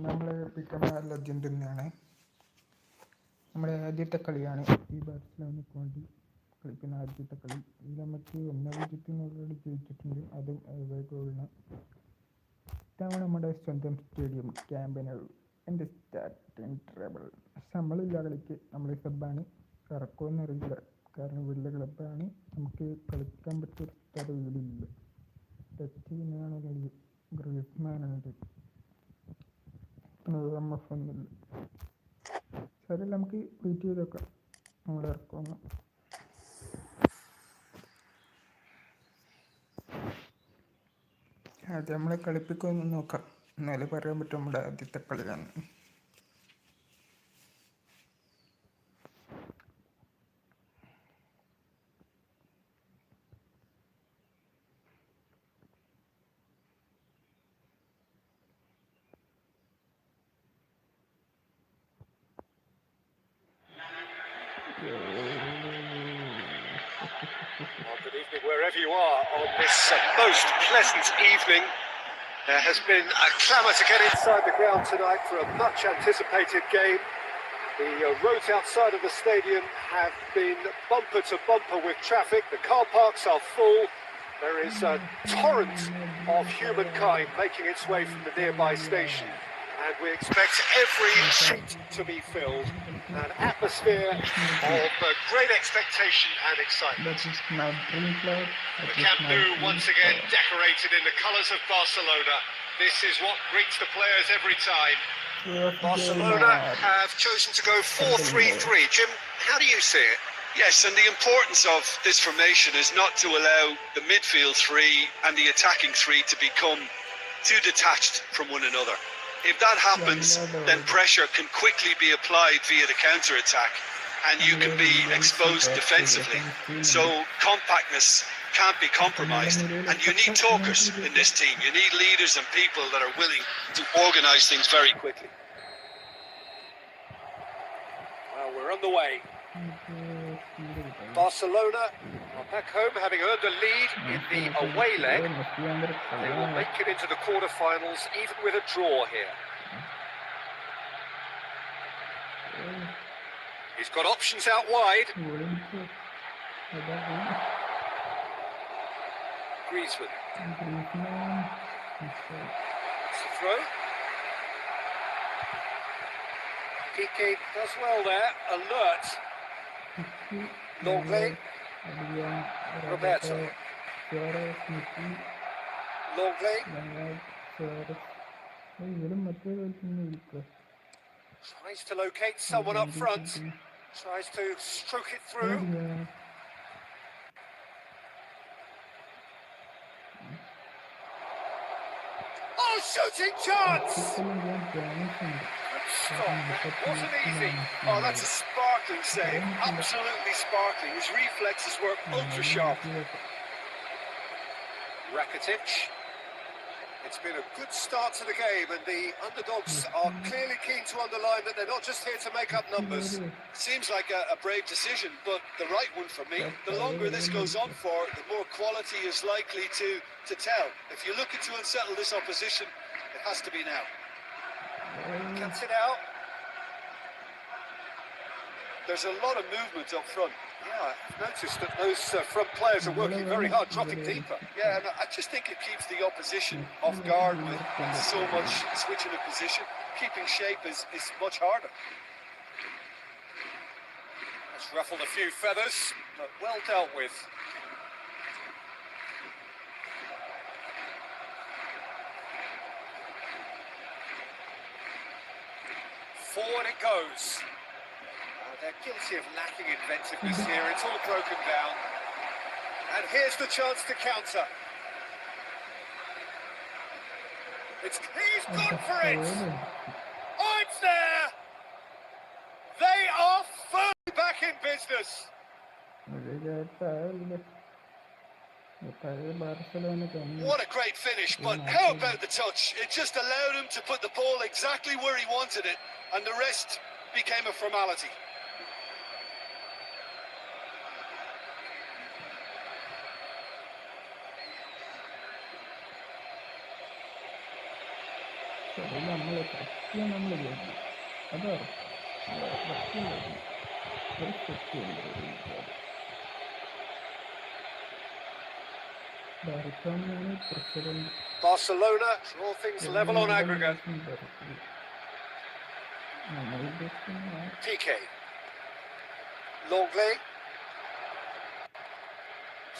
നമ്മൾ കളിക്കുന്ന ലെജൻഡ് തന്നെയാണ്. നമ്മുടെ ആദ്യത്തെ കളിയാണ് ഈ ബാർസലോണയ്ക്ക് വേണ്ടി കളിക്കുന്ന ആദ്യത്തെ കളി. ഇതിൽ നമുക്ക് 1-0 ഓൾറെഡി ജയിച്ചിട്ടുണ്ട്, അതും away goal-ന്. ഇതാണ് നമ്മുടെ സ്വന്തം സ്റ്റേഡിയം ക്യാമ്പ് നൗ. എൻ്റെ സ്റ്റാർട്ടിങ് ട്രബിൾ. നമ്മളില്ല കളിക്ക്, നമ്മൾ സബ്ബാണ്. ഇറക്കുമെന്ന് അറിയില്ല, കാരണം വലിയ ക്ലബ്ബാണ്, നമുക്ക് കളിക്കാൻ പറ്റിയ സ്ഥലം ഇതിലില്ല. ടച്ച് തന്നെയാണ് കളി. ഗ്രീസ്മാനുണ്ട്, MF ഒന്നുമില്ല. ശരി, നമുക്ക് വെയിറ്റ് ചെയ്ത് നോക്കാം നമ്മൾ ഇറക്കുമെന്ന്. അത് നമ്മളെ കളിപ്പിക്കുമെന്ന് നോക്കാം, എന്നാലേ പറയാൻ പറ്റും നമ്മുടെ ആദ്യത്തെ കളിയാണ്. Good evening wherever you are on this most pleasant evening. There has been a clamour to get inside the ground tonight for a much anticipated game. The roads outside of the stadium have been bumper to bumper with traffic. The car parks are full. There is a torrent of humankind making its way from the nearby station, and we expect every seat to be filled. An atmosphere of great expectation and excitement. The Camp Nou once again decorated in the colours of Barcelona. This is what greets the players every time. Barcelona have chosen to go 4-3-3. Jim, how do you see it? Yes, and the importance of this formation is not to allow the midfield three and the attacking three to become too detached from one another. If that happens, then pressure can quickly be applied via the counter-attack, and you can be exposed defensively. So compactness can't be compromised, and you need talkers in this team. You need leaders and people that are willing to organise things very quickly. Well, we're on the way. Barcelona are back home, having earned the lead in the away leg. They will make it into the quarter-finals, even with a draw here. He's got options out wide. Griezmann. It's a throw. Piqué does well there, alert. Łońgway. Roberto. Łońgway. Tries to locate someone up front. Tries to stroke it through. Oh, shooting chance! Stop. Wasn't easy. Oh, that's a sparkling save. Absolutely sparkling. His reflexes were ultra sharp. Rakitic. It's been a good start to the game, and the underdogs are clearly keen to underline that they're not just here to make up numbers. Seems like a brave decision, but the right one for me. The longer this goes on for, the more quality is likely to tell. If you're looking to unsettle this opposition, it has to be now. Cuts it out. There's a lot of movement up front. Yeah, I've noticed that those front players are working very hard, dropping deeper. Yeah, and I just think it keeps the opposition off guard with so much switching of position. Keeping shape is much harder. It's ruffled a few feathers, but well dealt with. Forward it goes. They're guilty of lacking inventiveness here. It's all broken down. And here's the chance to counter. He's gone for it. Oh, it's there. They are firmly back in business. What a great finish, but how about the touch? It just allowed him to put the ball exactly where he wanted it, and the rest became a formality. നമ്മൾ സത്യം നമ്മൾ കേട്ടു അതോ president Barcelona draw things level on aggregate. PK. Longley.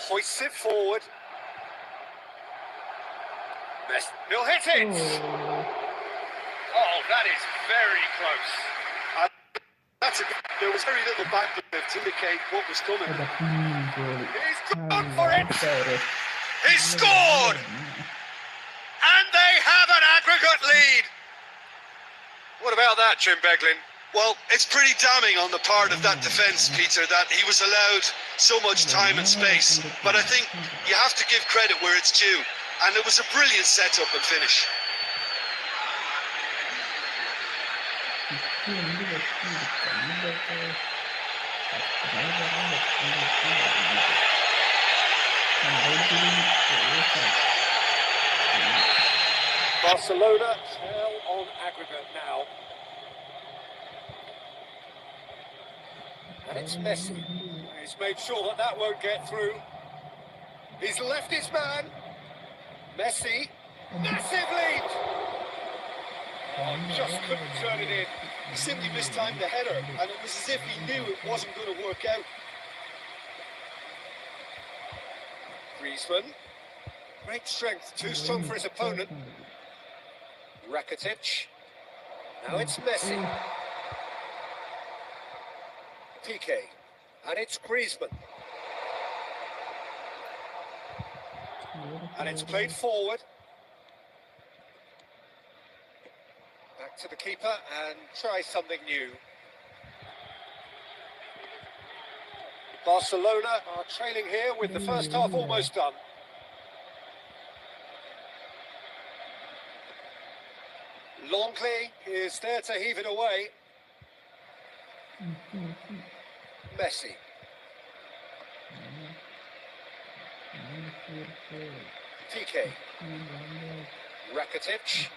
Hoists it forward. He'll hit it! Oh, that is very close. There was very little backlip to indicate what was coming. He's gone for it! He scored! And they have an aggregate lead! What about that, ᴑᴏᴏᴛ? Well, it's pretty damning on the part of that defence, Peter, that he was allowed so much time and space. But I think you have to give credit where it's due. And it was a brilliant setup and finish. Barcelona trail on aggregate now. And it's Messi. He's made sure that that won't get through. He's left his man. Messi, massive lead! Oh, just couldn't turn it in. He simply mistimed the header, and it was as if he knew it wasn't going to work out. Griezmann, great strength, too strong for his opponent. Rakitic, now it's Messi. PK, and it's Griezmann. And it's played forward. Back to the keeper and try something new. Barcelona are trailing here with the first half almost done. Longley is there to heave it away. Messi. PK. Rakitic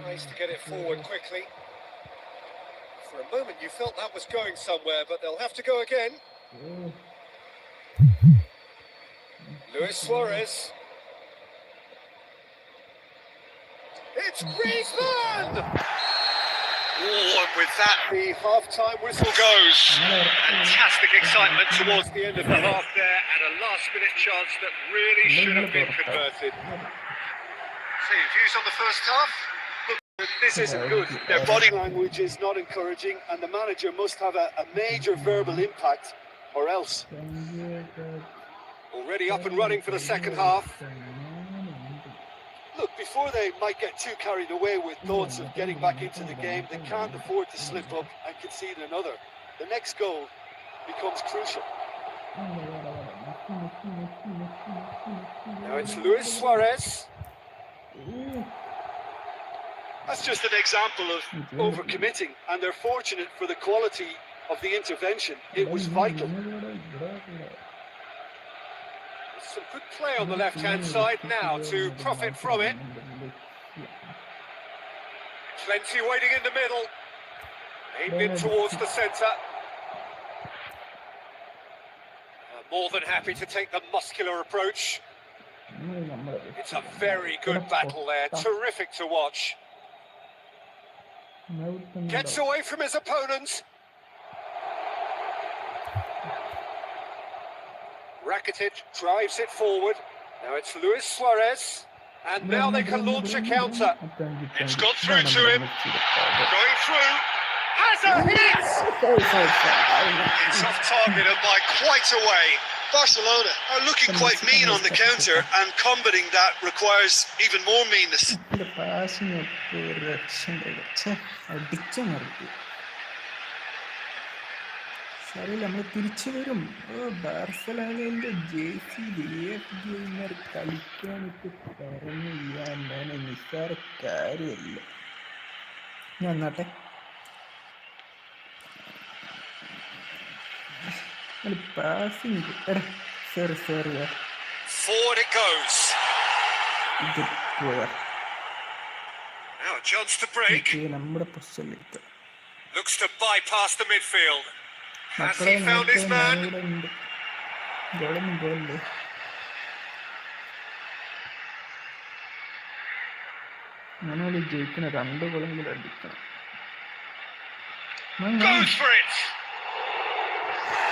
tries to get it forward quickly. For a moment you felt that was going somewhere, but they'll have to go again. Luis Suarez. It's Griezmann! Oh, and with that, the half-time whistle goes. Fantastic excitement towards the end of the half there, and a last-minute chance that really should have been converted. So, views on the first half? Look, this isn't good. Their body language is not encouraging, and the manager must have a major verbal impact, or else. Already up and running for the second half. Look, before they might get too carried away with thoughts of getting back into the game, they can't afford to slip up and concede another. The next goal becomes crucial. Now it's Luis Suarez. That's just an example of overcommitting, and they're fortunate for the quality of the intervention. It was vital. Some good play on the left-hand side now to profit from it. Plenty waiting in the middle. Aimed in towards the centre. More than happy to take the muscular approach. It's a very good battle there. Terrific to watch. Gets away from his opponent. Rakitic drives it forward. Now it's Luis Suarez. And now they can launch a counter. It's got through to him. Going through. Has a hit! It's off target and by quite a way. Barcelona are looking quite mean on the counter, and combating that requires even more meanness. സാറിൽ നമ്മൾ തിരിച്ചു വരും. ബാർസലോണയുടെ jersey gamer കളിക്കാനൊക്കെ പറഞ്ഞില്ല, മോനെ നിസ്സാര കാര്യമല്ല. ഞാൻ നട്ടെ passing. എടാ sorry Forward it goes. Good player. Now A chance to break. നമ്മുടെ പ്രശ്നമില്ല. Looks to bypass the midfield. Has മക്കളെ he found his man? ഇവിടെ ഉണ്ട്. ഗോളൊന്നും ഗോളല്ലേ. അങ്ങനെ ജയിക്കണം, 2 ഗോളെങ്കിലും അടിക്കണം. Goes for it.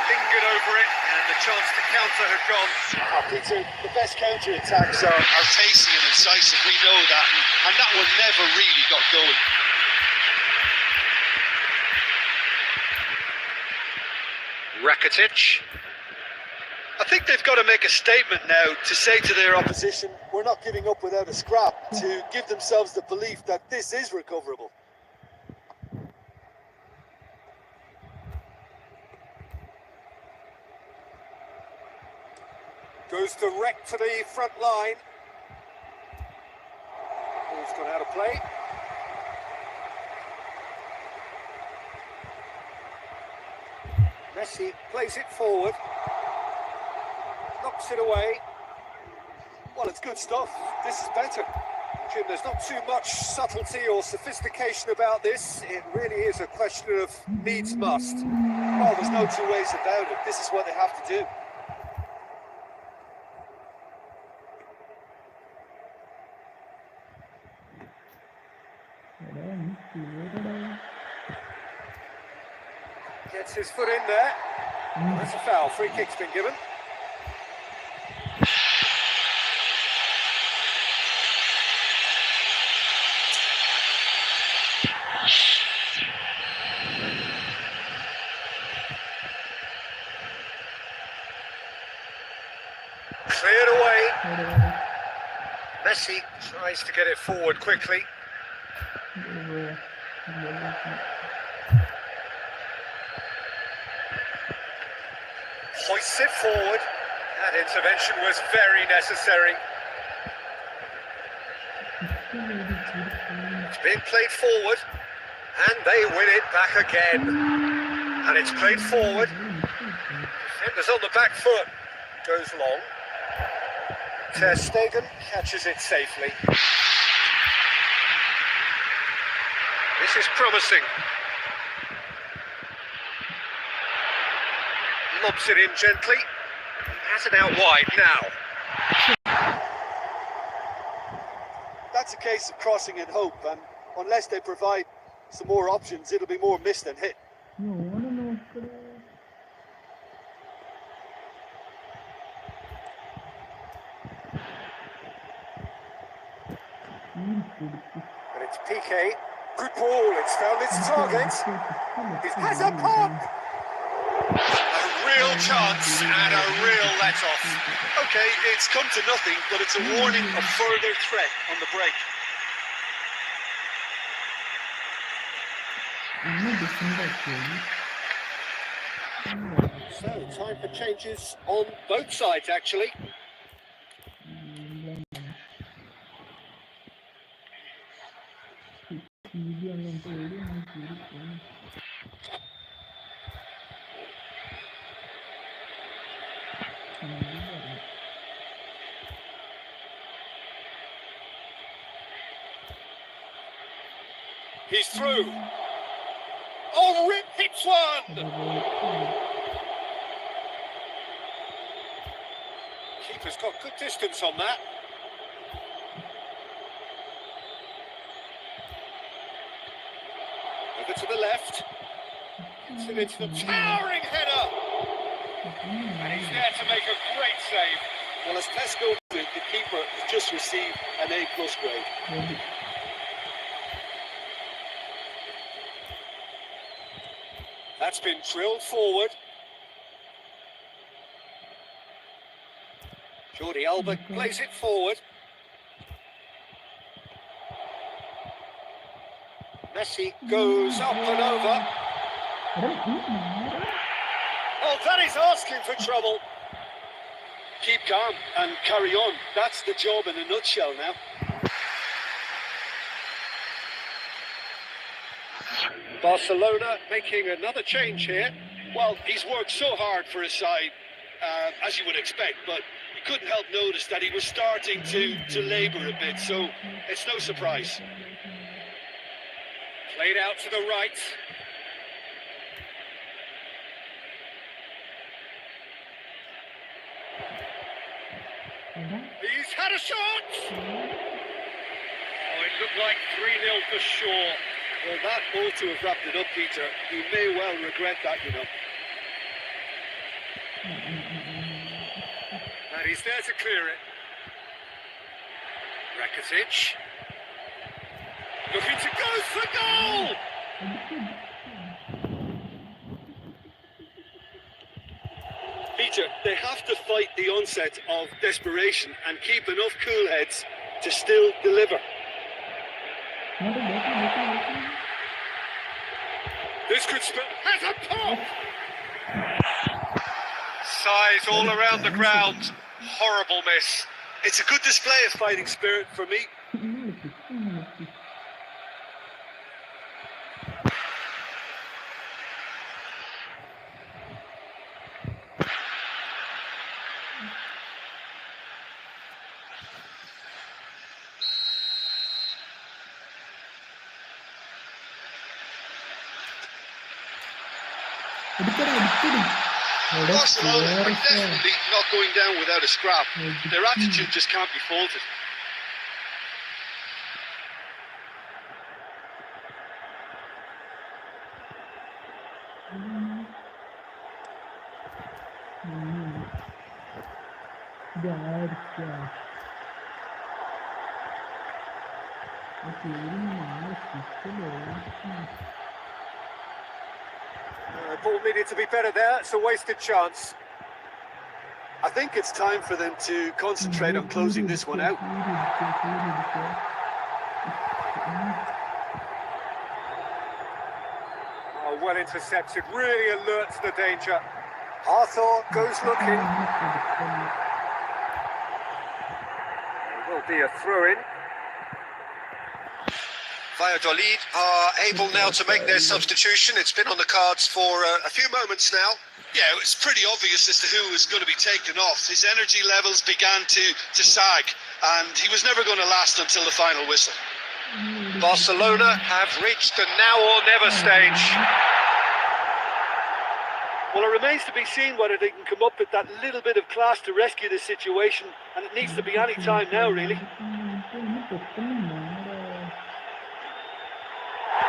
Lingered over it, and the chance to counter had gone. Peter, the best counter-attacks are tasty and incisive, we know that, and that one never really got going. Rakitic. I think they've got to make a statement now to say to their opposition, We're not giving up without a scrap, to give themselves the belief that this is recoverable. Goes direct to the front line. Ball's gone out of play. Messi plays it forward. Knocks it away. Well, it's good stuff. This is better. Jim, there's not too much subtlety or sophistication about this. It really is a question of needs must. Well, there's no two ways about it. This is what they have to do. Gets his foot in there. That's a foul. Free kick's been given. Cleared away. Messi tries to get it forward quickly. Hoists it forward. That intervention was very necessary. It's being played forward, and they win it back again. And it's played forward. Defenders on the back foot. Goes long. Ter Stegen catches it safely. This is promising. Lobs it in gently. Has it out wide now. That's a case of crossing in hope, and unless they provide some more options, it'll be more miss than hit. But it's PK. Good ball. It's found its target. It has a pop. A real chance and a real let-off. Okay, it's come to nothing, but it's a warning of further threat on the break. So, time for changes on both sides, actually. He's through. Oh, Rip hits one! Keeper's got good distance on that. Over to the left. Gets it into the towering header. And he's there to make a great save. Well, as Tesco did, the keeper has just received an A+ grade. That's been drilled forward. Jordi Alba plays it forward. Messi goes up and over. Oh, that is asking for trouble. Keep calm and carry on. That's the job in a nutshell now. Barcelona making another change here. Well, he's worked so hard for his side, as you would expect, but you couldn't help notice that he was starting to labour a bit, so it's no surprise. Played out to the right. He's had a shot! Oh, it looked like 3-0 for sure. Well, that ought to have wrapped it up, Peter. He may well regret that, you know. And he's there to clear it. Rakitic. Looking to go for goal! Peter, they have to fight the onset of desperation and keep enough cool heads to still deliver. This could spell has a pop! Size all around the ground. Horrible miss. It's a good display of fighting spirit for me. Barcelona are definitely not going down without a scrap. Their attitude just can't be faulted. Ball needed to be better there. It's a wasted chance. I think it's time for them to concentrate on closing this one out. Oh, well intercepted. Really alert to the danger. Arthur goes looking. It will be a throw-in. Valladolid are able now to make their substitution. It's been on the cards for a few moments now. Yeah, it was pretty obvious as to who was going to be taken off. His energy levels began to sag, and he was never going to last until the final whistle. Barcelona have reached the now or never stage. Well, it remains to be seen whether they can come up with that little bit of class to rescue this situation, and it needs to be any time now, really.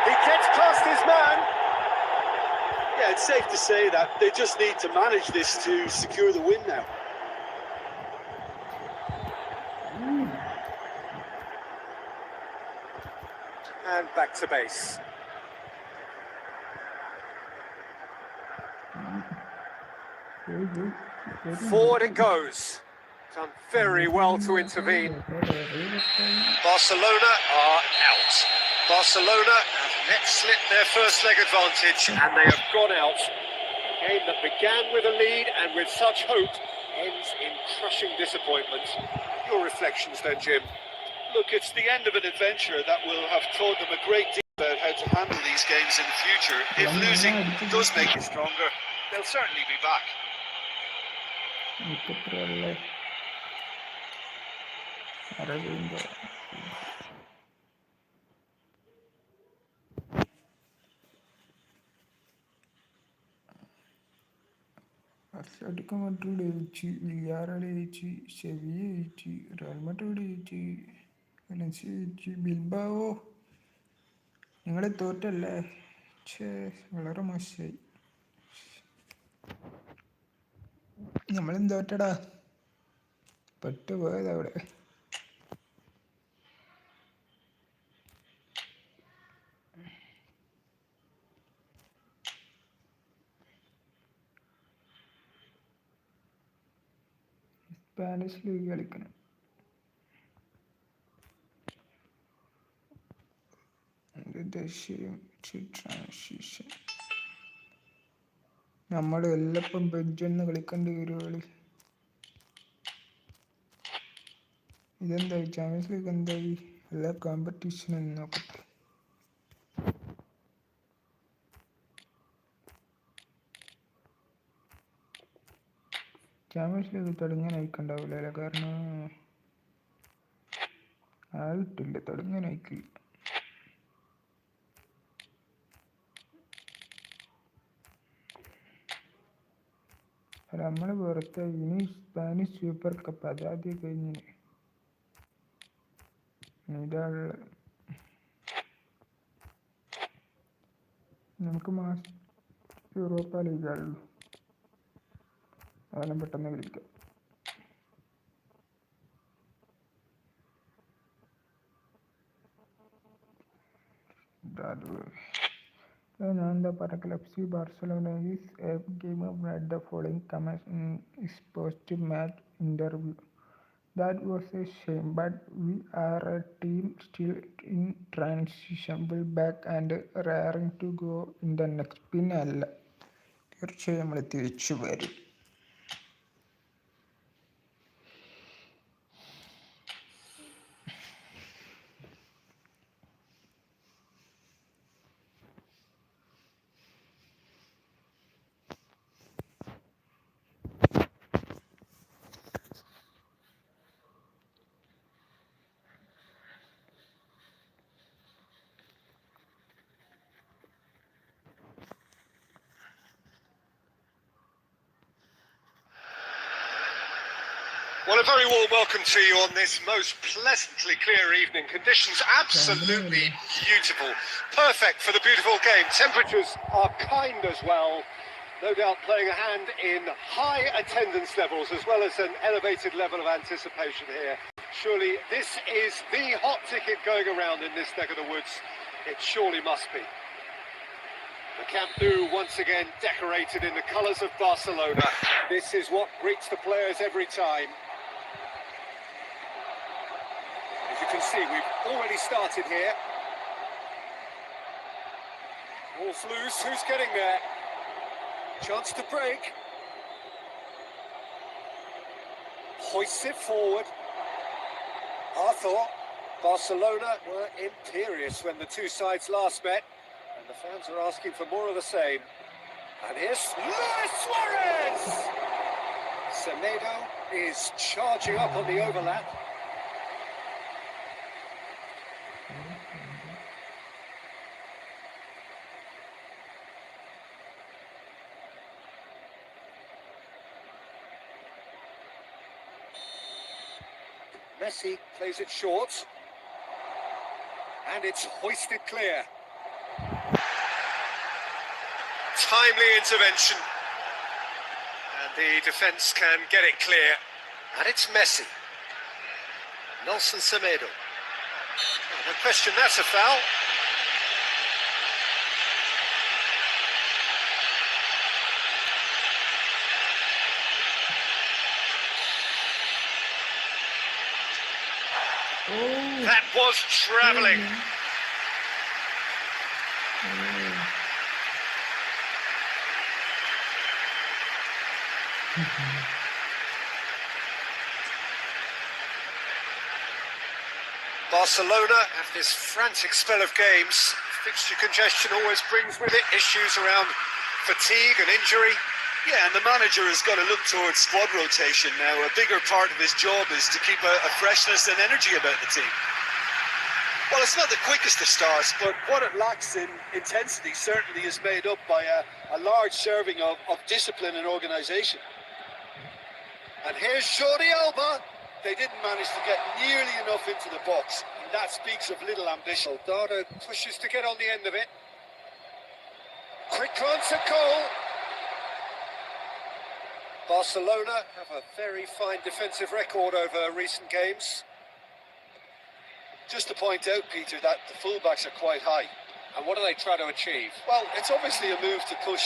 He gets past his man. Yeah, it's safe to say that they just need to manage this to secure the win now. And back to base. Forward it goes. Done very well to intervene. Barcelona are out. Barcelona have let slip their first leg advantage, And they have gone out. A game that began with a lead and with such hope ends in crushing disappointment. Your reflections then, Jim? look, it's the end of an adventure that will have taught them a great deal about how to handle these games in the future. If losing does make you stronger, they'll certainly be back. Atletico Madrid ജയിച്ച്, വിയ്യാറൽ ജയിച്ച്, Sevilla ജയിച്ച്, Real Madrid ജയിച്ച്, Valencia ജയിച്ച്, Bilbao നിങ്ങൾ തോറ്റല്ലേ? വളരെ മോശമായി. നമ്മളും തോറ്റടാ, പെട്ടുപോയത് അവിടെ. സ്പാനിഷ് ലീഗ് കളിക്കണം. ട്രാൻസിഷൻ നമ്മൾ എല്ലപ്പം ബെഞ്ചൊന്ന് കളിക്കേണ്ടി വരുവാളി. ഇതെന്തായി ചാമ്പ്യൻസ് ലീഗ്? എന്തായി? എല്ലാ കോമ്പറ്റീഷനും നോക്കട്ടെ. ചാമ്പ്യൻസ് ലീഗ് തുടങ്ങാൻ അയക്കണ്ടാവില്ല, കാരണം ആയിട്ടില്ല, തുടങ്ങാൻ അയക്കില്ല. നമ്മൾ പുറത്ത് ഇനി സ്പാനിഷ് സൂപ്പർ കപ്പ് അതാദ്യം കഴിഞ്ഞിന് ഇതാണ് നമുക്ക് മാസം യൂറോപ്പ ലീഗുള്ളൂ. അതെല്ലാം പെട്ടെന്ന് വിളിക്കാം. ഞാൻ എന്താ പറയുക, FC Barcelona is a game of the following comments in his post-match interview. That was a shame, but we are a team still in transition. We'll back and raring to go in the next. പിന്നെ അല്ല, തീർച്ചയായും നമ്മൾ തിരിച്ചു വരും. Well, a very warm welcome to you on this most pleasantly clear evening. Conditions absolutely beautiful. Perfect for the beautiful game. Temperatures are kind as well. No doubt playing a hand in high attendance levels as well as an elevated level of anticipation here. Surely this is the hot ticket going around in this neck of the woods. It surely must be. The Camp Nou once again decorated in the colours of Barcelona. This is what greets the players every time. As you can see, we've already started here. Ball's loose, who's getting there? Chance to break. Hoists it forward. Arthur, Barcelona were imperious when the two sides last met, and the fans are asking for more of the same. And here's Luis Suarez! Semedo is charging up on the overlap. Messi plays it short, and it's hoisted clear. Timely intervention, and the defence can get it clear, and it's Messi. Nelson Semedo. Oh, no question, that's a foul. That was travelling. Barcelona have this frantic spell of games. Fixture congestion always brings with it issues around fatigue and injury. Yeah, and the manager has got to look towards squad rotation now. A bigger part of his job is to keep a freshness and energy about the team. Well, it's not the quickest of starts, but what it lacks in intensity certainly is made up by a large serving of discipline and organisation. And here's Jordi Alba. They didn't manage to get nearly enough into the box, and that speaks of little ambition. Dada pushes to get on the end of it. Quick glance at goal. Barcelona have a very fine defensive record over recent games. Just to point out, Peter, that the fullbacks are quite high. And what do they try to achieve? Well, it's obviously a move to push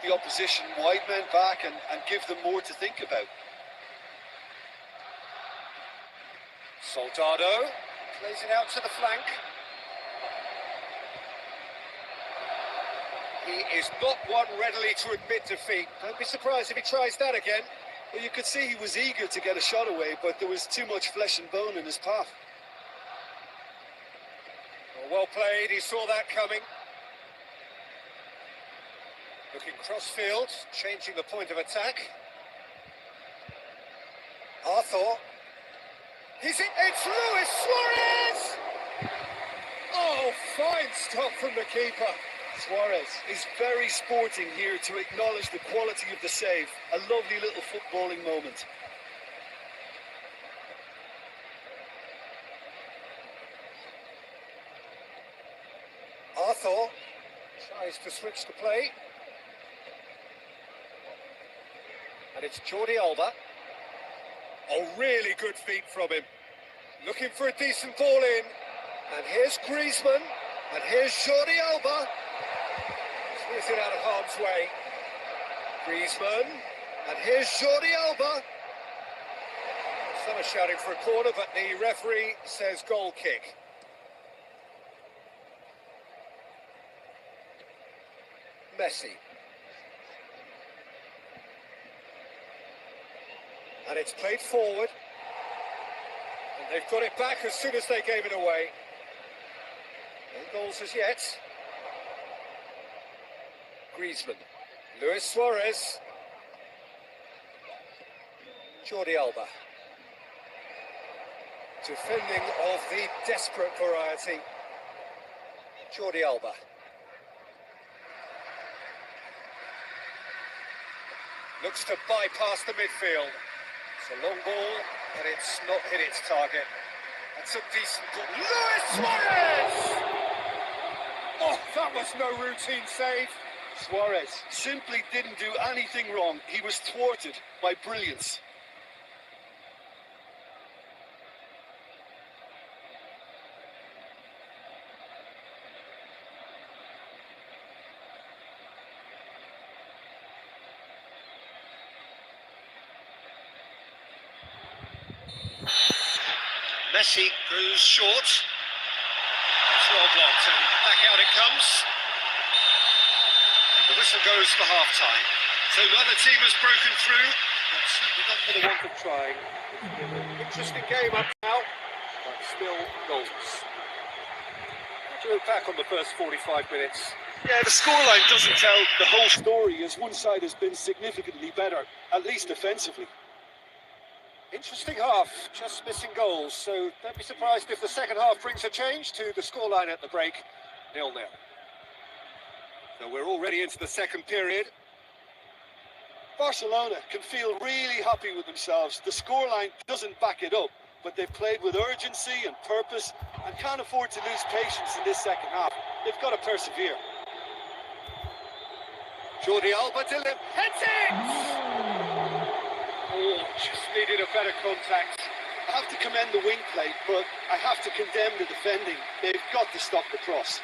the opposition wide men back and give them more to think about. Soldado plays it out to the flank. He is not one readily to admit defeat. Don't be surprised if he tries that again. Well, you could see he was eager to get a shot away, but there was too much flesh and bone in his path. Well played, he saw that coming. Looking cross-field, changing the point of attack. Arthur. It's Luis Suarez! Oh, fine stop from the keeper. Suarez is very sporting here to acknowledge the quality of the save. A lovely little footballing moment. Arthur tries to switch the play. And it's Jordi Alba. Oh, really good feet from him. Looking for a decent ball in. And here's Griezmann. And here's Jordi Alba. Clears it out of harm's way. Griezmann. And here's Jordi Alba. Some are shouting for a corner, but the referee says goal kick. Messi. And it's played forward. And they've got it back as soon as they gave it away. No goals as yet. Griezmann. Luis Suarez. Jordi Alba. Defending of the desperate variety. Jordi Alba. Looks to bypass the midfield. It's a long ball, but it's not hit its target. That's a decent ball. Luis Suarez! Oh, that was no routine save. Suarez simply didn't do anything wrong. He was thwarted by brilliance. Messi goes short. It's well blocked and back out it comes. The whistle goes for half-time. So neither team has broken through, but certainly not for the want of trying. Interesting game up now, but still goals. To look back on the first 45 minutes. Yeah, the scoreline doesn't tell the whole story, as one side has been significantly better, at least defensively. Interesting half, just missing goals, so don't be surprised if the second half brings a change to the scoreline at the break, 0-0. So we're already into the second period. Barcelona can feel really happy with themselves. The scoreline doesn't back it up, but they've played with urgency and purpose and can't afford to lose patience in this second half. They've got to persevere. Jordi Alba heads it! Oh, just needed a better contact. I have to commend the wing play, but I have to condemn the defending. They've got to stop the cross.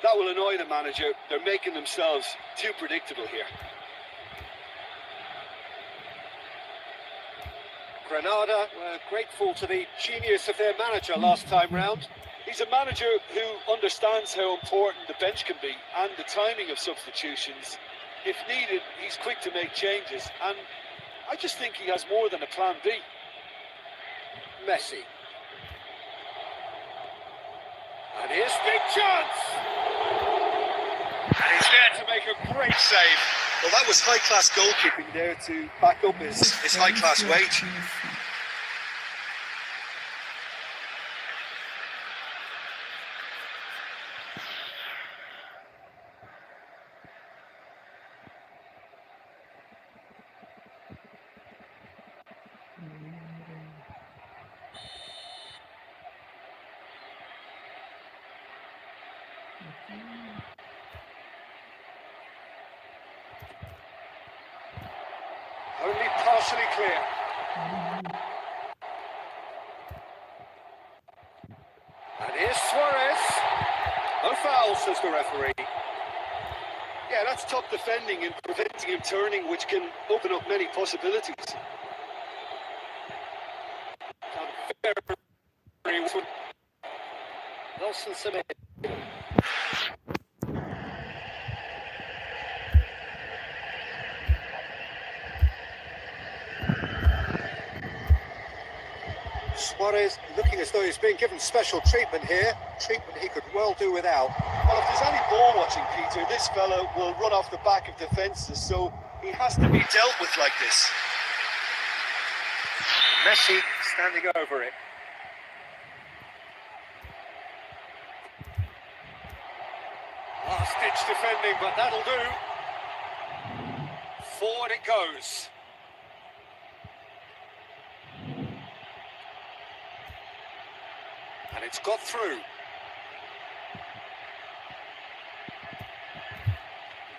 That will annoy the manager. They're making themselves too predictable here. Granada were grateful to the genius of their manager last time round. He's a manager who understands how important the bench can be and the timing of substitutions. If needed, he's quick to make changes, and I just think he has more than a plan B. Messi. And here's big chance! And he's there to make a great save. Well, that was high-class goalkeeping there to back up his high-class wage. Only partially clear. And here's Suarez. No foul, says the referee. Yeah, that's top defending and preventing him turning, which can open up many possibilities. ᴩᴜᴛᴜ. Suarez looking as though he's being given special treatment here. Treatment he could well do without. Well, if there's any ball watching, Peter, this fellow will run off the back of defences, so he has to be dealt with like this. Messi standing over it. Last-ditch defending, but that'll do. Forward it goes. And it's got through.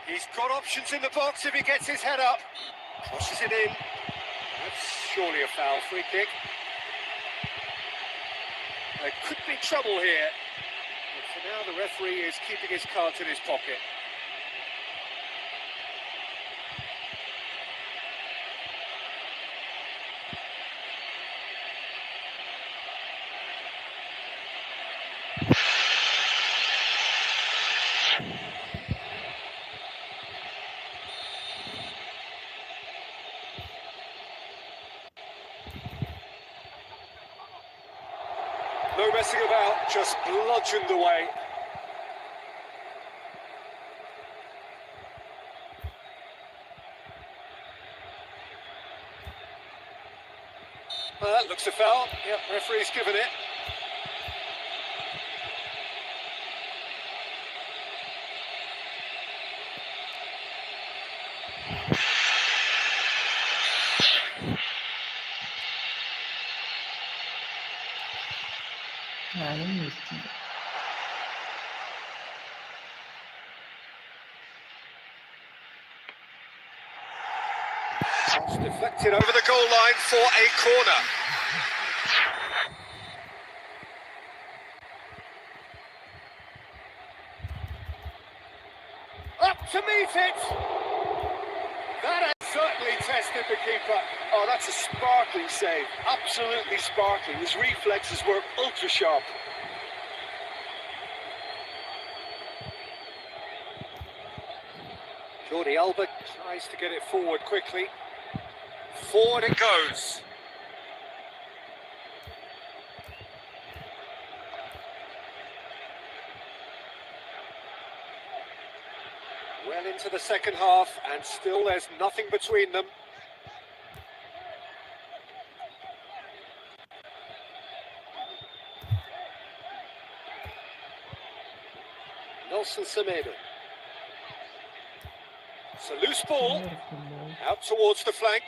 He's got options in the box if he gets his head up. Crosses it in. That's surely a foul. Free kick. There could be trouble here. But for now, the referee is keeping his cards in his pocket. No messing about, just bludgeoned away. Well, that looks a foul. Yep, referee's given it. ഞാനും miss It's deflected over the goal line for a corner. Up to meet it. That has certainly tested the keeper. Oh, that's a sparkling save. Absolutely sparkling. His reflexes were ultra sharp. Jordi Alba tries to get it forward quickly. Forward it goes. Well into the second half, and still there's nothing between them. ᴜᴜᴛᴜ. It's a loose ball, out towards the flank.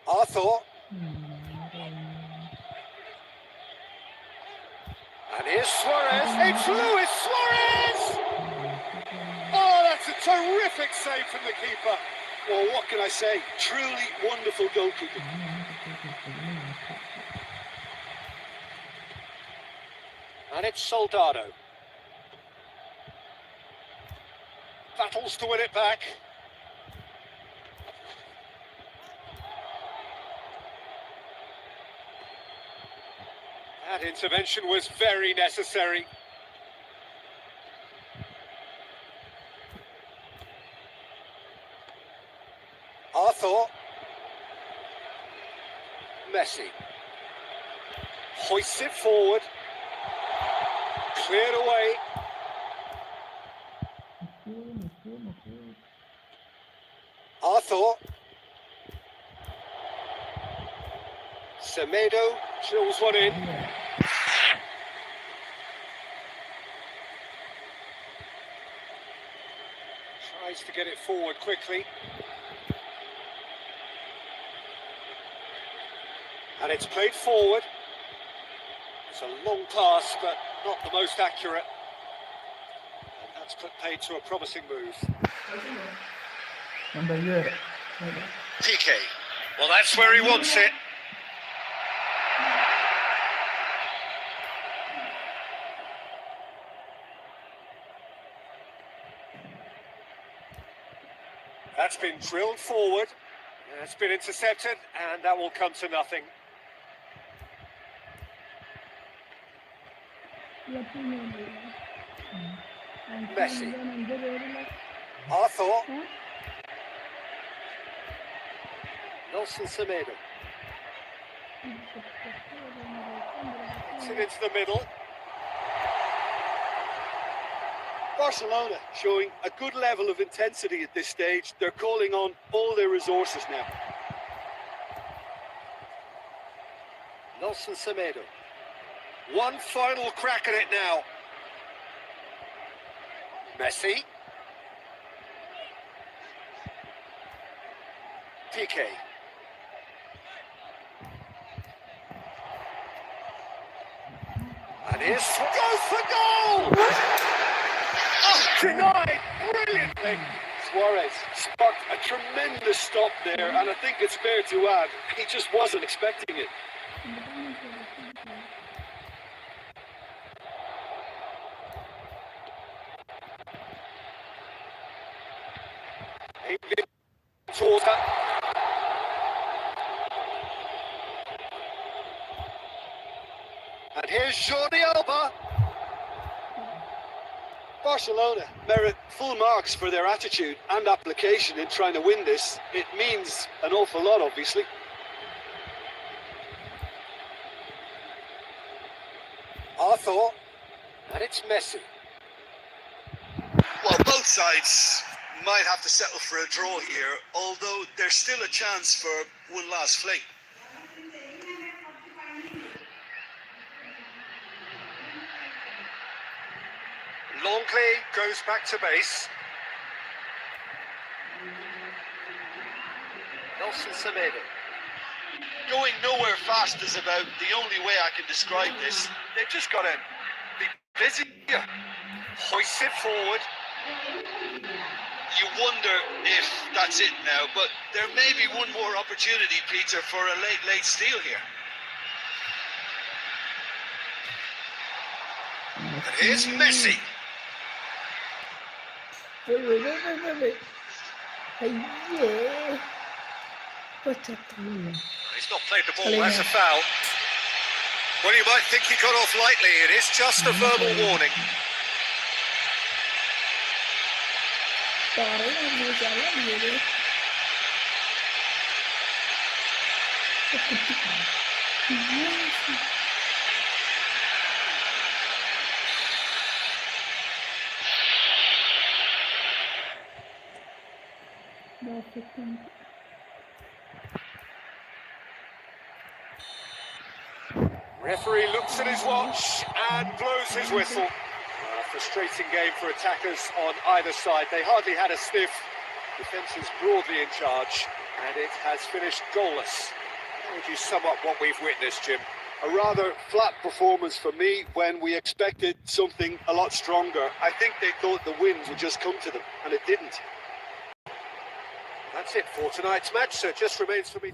Arthur. And here's Suarez. It's Luis Suarez! Oh, that's a terrific save from the keeper. Well, what can I say? Truly wonderful goalkeeping. And it's Soldado. Battles to win it back. That intervention was very necessary. Arthur. Messi. Hoists it forward. Cleared away. Arthur. Semedo chills one in. Tries to get it forward quickly. And it's played forward. It's a long pass, but not the most accurate. And that's paid to a promising move. PK. Well, that's where he wants it. That's been drilled forward. It's been intercepted, and that will come to nothing. Messi. Arthur. ᴜᴜᴛᴜ. It's it into the middle. Barcelona showing a good level of intensity at this stage. They're calling on all their resources now. ᴠᴏᴏᴛ. One final crack at it now. Messi. PK. And here's goes for goal! Oh, denied brilliantly. Suarez sparked a tremendous stop there, and I think it's fair to add, he just wasn't expecting it. And here's Jordi Alba. Barcelona merit full marks for their attitude and application in trying to win this. It means an awful lot, obviously. Arthur, and it's Messi. Well, both sides might have to settle for a draw here, although there's still a chance for one last fling. Łońki goes back to base. ᴠᴏᴛ. Going nowhere fast is about the only way I can describe this. They've just got to be busy here. Hoists it forward. You wonder if that's it now, but there may be one more opportunity, Peter, for a late steal here. And here's Messi. He's not played the ball, that's a foul. Well, you might think he got off lightly. It is just a verbal warning. Referee looks at his watch and blows his whistle. Frustrating game for attackers on either side. They hardly had a sniff. Defence is broadly in charge, and it has finished goalless. How would you sum up what we've witnessed, Jim? A rather flat performance for me when we expected something a lot stronger. I think they thought the wins would just come to them, and it didn't. That's it for tonight's match, so it just remains for me.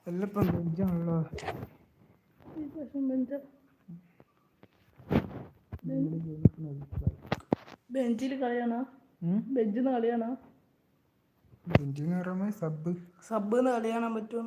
എല്ലാം ബെഞ്ചാണല്ലോ. ബെഞ്ചിൽ കളിയാണോ? ബെഞ്ചിന്ന് കളിയാണോ? ബെഞ്ചിന്ന് പറയുമ്പോ sub കളി കാണാൻ പറ്റുമോ?